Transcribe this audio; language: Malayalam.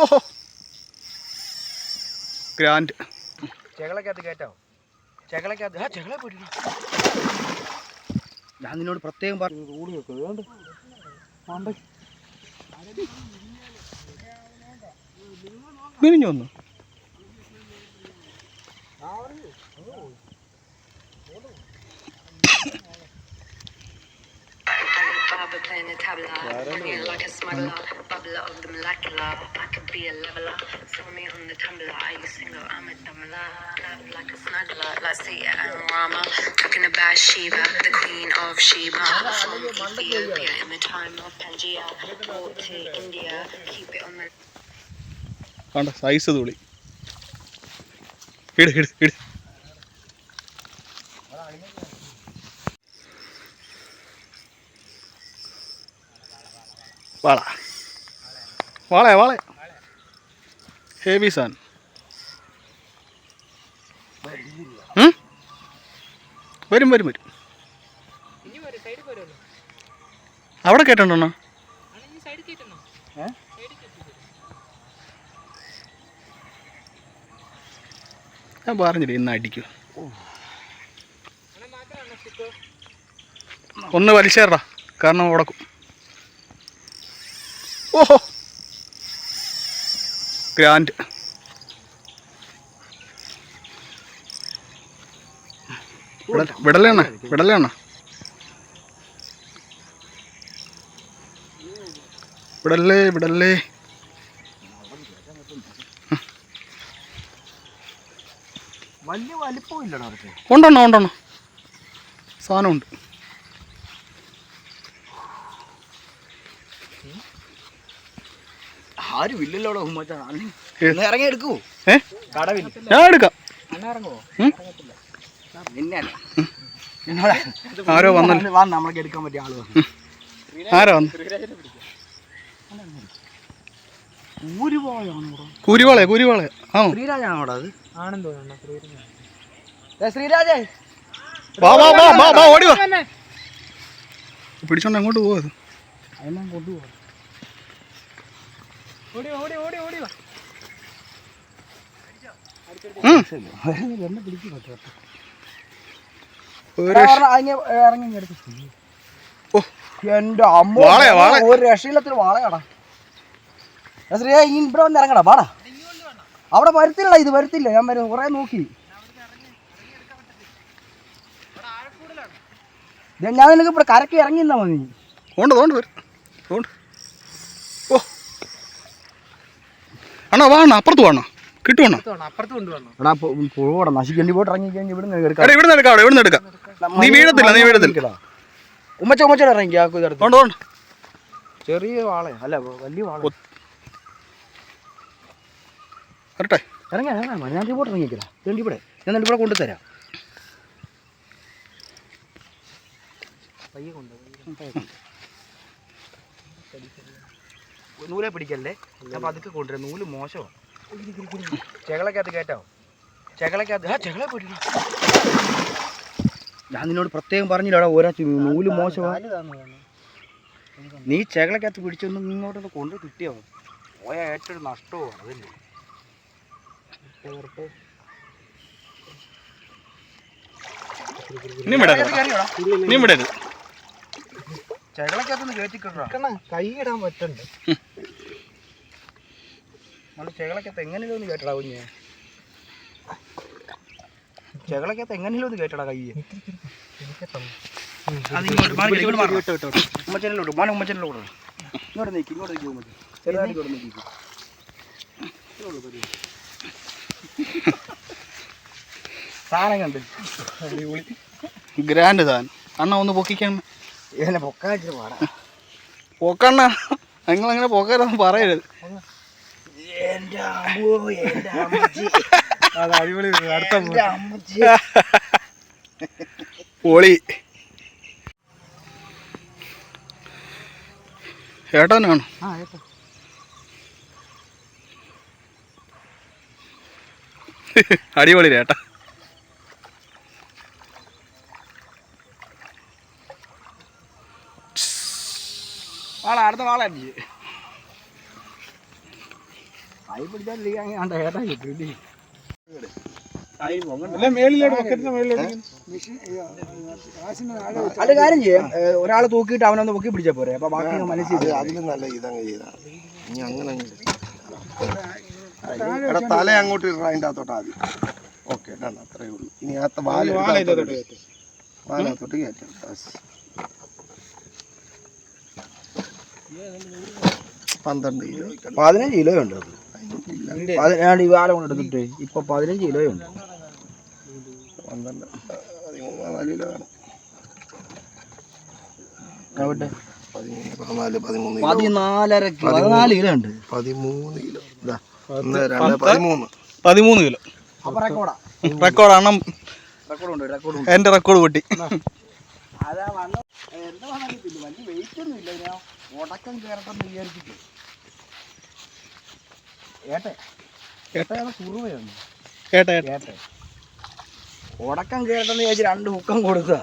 ഓഹോ ഗ്രാൻഡ്. ചെകളക്കകത്ത് കയറ്റാവോ? ചെകളക്കകത്ത് ചെകള പോയിട്ടില്ല. ഞാൻ നിന്നോട് പ്രത്യേകം പറഞ്ഞു മിനിഞ്ഞു വന്നു. Playing the tabla, like a smuggler, bubbler of the molecular. I could be a leveler. Saw me on the tumbler. I used single, I'm a dumbler. Love like a smuggler, like Sita and Rama. Talking about Shiva, the queen of Sheba. From Ethiopia in the time of Pangea. Brought to India, keep it on the. കണ്ട സൈസ് തുളി. ഇട് ഇട് ഇട്. വാള വാള വാള ഹെവി സാൻ. വരും വരും വരും. അവിടെ കേട്ടോ? ഞാൻ പറഞ്ഞില്ലേ ഇന്ന് അടിക്കും. ഒന്ന് വലിച്ചേറാ, കാരണം ഉടക്കും. ഓഹോ ഗ്രാൻഡ്. വിടലേണ്ണ വിടലേണ്ണ വിടല്ലേ വിടല്ലേ. വലിയ വലിപ്പം ഇല്ലടാ. ഉണ്ടെണ്ണ ഉണ്ടെണ്ണ സാധനമുണ്ട്. ആരും ഇല്ലല്ലോടെ ഇറങ്ങി എടുക്കുവോ? കടവില്ല. ഞാൻ എടുക്കാം. ഇറങ്ങുവോ? ആരോ വന്നല്ലോ. നമ്മളൊക്കെ എടുക്കാൻ പറ്റിയ ആള് ആരാ വന്നു? കൂരിവാളയാ കൂരിവാളയാ. ആ ശ്രീരാജാണോടാ അത്? ആണെന്ന് തോന്നുന്നു. ശ്രീരാജേ വാ വാ വാ വാ വാ ഓടി വാ. പിടിച്ചോണ്ട് അങ്ങോട്ട് പോവാ. അതിനെ കൊണ്ടുപോവാ. ഓടി ഓടി ഓടി ഓടി വാ. എന്റെ അമ്മ ഒരു രക്ഷയില്ലത്തിന് വാളയാടാ. ശ്രീയ ഇവിടെ വന്ന് ഇറങ്ങടാ പാടാ. അവിടെ വരുത്തില്ല, ഇത് വരുത്തില്ല. ഞാൻ വരും കുറെ നോക്കി. ഞാൻ നിനക്ക് ഇവിടെ കരക്ക് ഇറങ്ങി നിന്നാ മതി. ഓണ്ട് ഓണ്ട് വരും. ഓ അണ്ണാ വാ അണ്ണാ, അപ്പുറത്ത് വേണോ? കിട്ടുവണ്ണ പോടാ. നശിക്കേണ്ടി പോയിട്ട് ഇറങ്ങി കഴിഞ്ഞ് ഇവിടെ എടുക്കാം. നീ വീഴത്തില്ല, നീ വീഴത്തില്ല. ഉമ്മച്ച ഉമ്മച്ചോടെ ഇറങ്ങി. ഓണ്ട് ചെറിയ വാള അല്ല, വലിയ വാള. വരട്ടെ ഇറങ്ങാ ഇറങ്ങാ. ഞാൻ പോട്ട് ഇറങ്ങിക്കല. വേണ്ടി ഇവിടെ ഞാൻ ഇവിടെ കൊണ്ടുതരാം. നൂലെ പിടിക്കല്ലേ. അപ്പൊ അതൊക്കെ കൊണ്ടുവരാം. നൂല് മോശമാണ്. ചെകളക്കകത്ത് കയറ്റാവോ? ചെകളക്കകത്ത് ചെകള പോയിട്ടില്ല. ഞാൻ നിന്നോട് പ്രത്യേകം പറഞ്ഞില്ലടാ, ഓരോ നൂല് മോശമാണ്. നീ ചെകളക്കകത്ത് പിടിച്ചൊന്നും ഇങ്ങോട്ടൊന്ന് കൊണ്ട് കിട്ടിയോ? പോയ ഏറ്റവും നഷ്ടമാണ്. അതല്ലേ ചെകളക്കകത്തൊന്ന് കയറ്റിക്കിട്ടാ. കൈ ഇടാൻ പറ്റണ്ട്. നമ്മൾ ചെകളക്കകത്ത് എങ്ങനെയല്ലോ ഒന്ന് കേട്ടടാ കുഞ്ഞ്. ചെകളക്കകത്ത് എങ്ങനെയല്ലോ ഒന്ന് കേട്ടടാ കൈ. ഉമ്മച്ചനിലോട്ട് മാന ഉമ്മച്ചനിലോട്ട് ഇങ്ങോട്ട് നീക്കി. ഇങ്ങോട്ട് നീക്കി ഉമ്മച്ചൻ. ചെറുതായിട്ട് ഇങ്ങോട്ട് നീക്കി. സാധനം കണ്ട് ഗ്രാൻഡ് സാധനം. അണ്ണ ഒന്ന് പൊക്കിക്കാൻ. ഇതിനെ പൊക്കാൻ പാടാ. പൊക്കണ്ണ, നിങ്ങളങ്ങനെ പൊക്കാനൊന്നും പറയരുത്. അടിപൊളി. പൊളി. ഏട്ടനാണ്. അടിപൊളി ഏട്ടാ. വാള അടുത്ത വാള അടിച്ച് ആയി പിടിച്ചാൽ അങ്ങനെ ഏട്ടാ കിട്ടി അത് കാര്യം ചെയ്യാം, ഒരാൾ തൂക്കിയിട്ട് അവനൊന്ന് പൊക്കി പിടിച്ചാ പോരെ, അപ്പൊ ബാക്കി മനസ്സിൽ അതിലും നല്ല ഇതങ്ങ് ചെയ്താ ഇനി അങ്ങനെ തല അങ്ങോട്ട് ഇടണം, അതിൻ്റെ അകത്തോട്ട് ആദ്യം. ഓക്കെ അത്രേ ഉള്ളൂ. ഇനി ആ വാലത്തോട്ട് കയറ്റം. 12 കിലോ 15 കിലോ ഉണ്ട്. ഞാൻ ഈ വാല കൊണ്ട് എടുത്തിട്ട് ഇപ്പൊ 15 കിലോ ഉണ്ട്. 12 13 കിലോ വേണം. 14 14 കിലോ ഉണ്ട്. 13 കിലോ 13 13 കിലോ അപ്പൊ റെക്കോർഡാ, റെക്കോർഡാണ്. റെക്കോർഡ് എന്റെ റെക്കോർഡ് പൊട്ടി. അതാ വന്ന എന്താ പറഞ്ഞില്ല, വലിയ വെയിറ്റ് ഒന്നും ഇല്ല. ഞാൻ ഉടക്കം കയറട്ടെന്ന് വിചാരിച്ചിട്ട് ഏട്ടയാണ് കുറുവയാണ്. കേട്ടെ ഉടക്കം കയറട്ടെന്ന് വിചാരിച്ച് 2 ഹുക്കം കൊടുത്ത